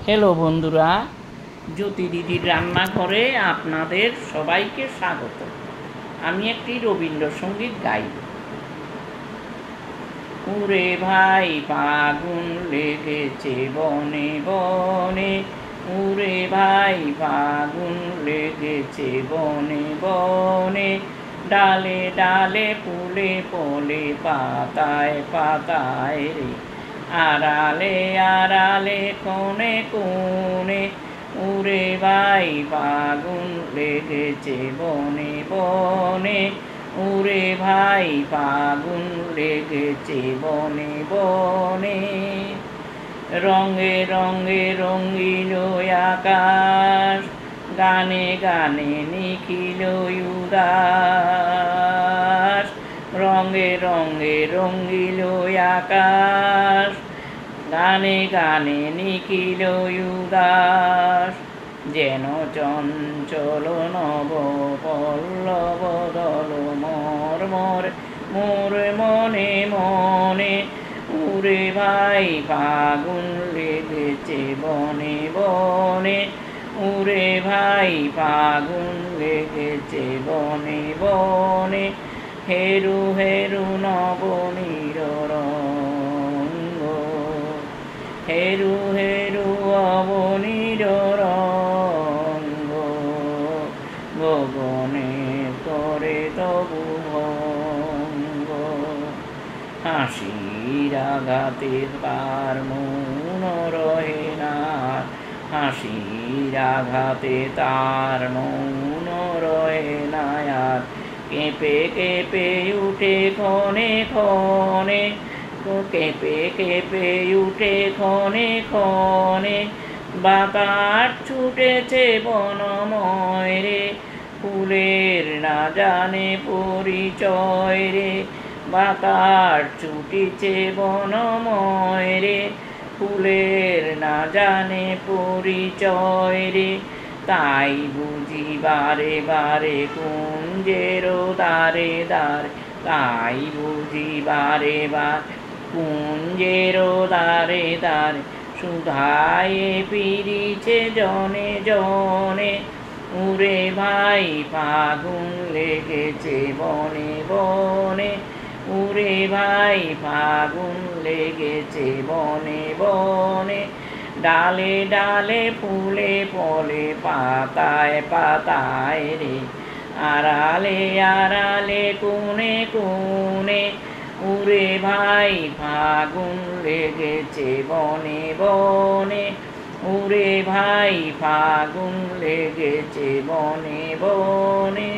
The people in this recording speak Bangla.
হ্যালো বন্ধুরা, জ্যোতি দিদির রান্নাঘরে আপনাদের সবাইকে স্বাগত। আমি একটি রবীন্দ্রসঙ্গীত গাইব। উরে ভাই ফাগুন লেগেছে বনে বনে, উরে ভাই ফাগুন লেগেছে বনে বনে, ডালে ডালে ফুলে ফলে পাতায় পাতায় রে, আড়ালে আড়ালে কোণে কোণে, উরে ভাই ফাগুন লেগেছে বনে বনে, উরে ভাই ফাগুন লেগেছে বনে বনে। রঙে রঙে রঙিল আকাশ, গানে গানে নিখিল উদাস, রঙে রঙে রঙিল আকাশ, গানে গানে নিখিল উদাস, যেন চঞ্চল নব পল্লব দল মর্মর মোর মনে মনে, উরে ভাই ফাগুন লেগেছে বনে বনে, উরে ভাই ফাগুন লেগেছে বনে বনে। হেরু হেরু নবনীর রঙ্গ, হেরু হেরু অবনীর রঙ্গ, গগনে করে তবু ভঙ্গ, হাসির আঘাতে তার মন রহে না, হাসির আঘাতে তার মন রহে না আর, কেঁপে কেঁপে উঠে ক্ষণে ক্ষণে, কেঁপে কেঁপে উঠে ক্ষণে ক্ষণে, বাতাস ছুটেছে বনময় রে, ফুলের না জানে পরিচয় রে, বাতাস ছুটিছে বনময় রে, ফুলের না জানে পরিচয় রে, তাই বুঝি বারে বারে কুঞ্জের দ্বারে দ্বারে, তাই বুঝি বারে বার কুঞ্জের দ্বারে দ্বারে, সুধায় ফিরিছে জনে জনে, উরে ভাই ফাগুন লেগেছে বনে বনে, উরে ভাই ফাগুন লেগেছে বনে বনে, ডালে ডালে ফুলে ফলে পাতায় পাতায় রে, আড়ালে আড়ালে কোণে কোণে, উরে ভাই ফাগুন লেগেছে বনে বনে, উরে ভাই ফাগুন লেগেছে বনে বনে।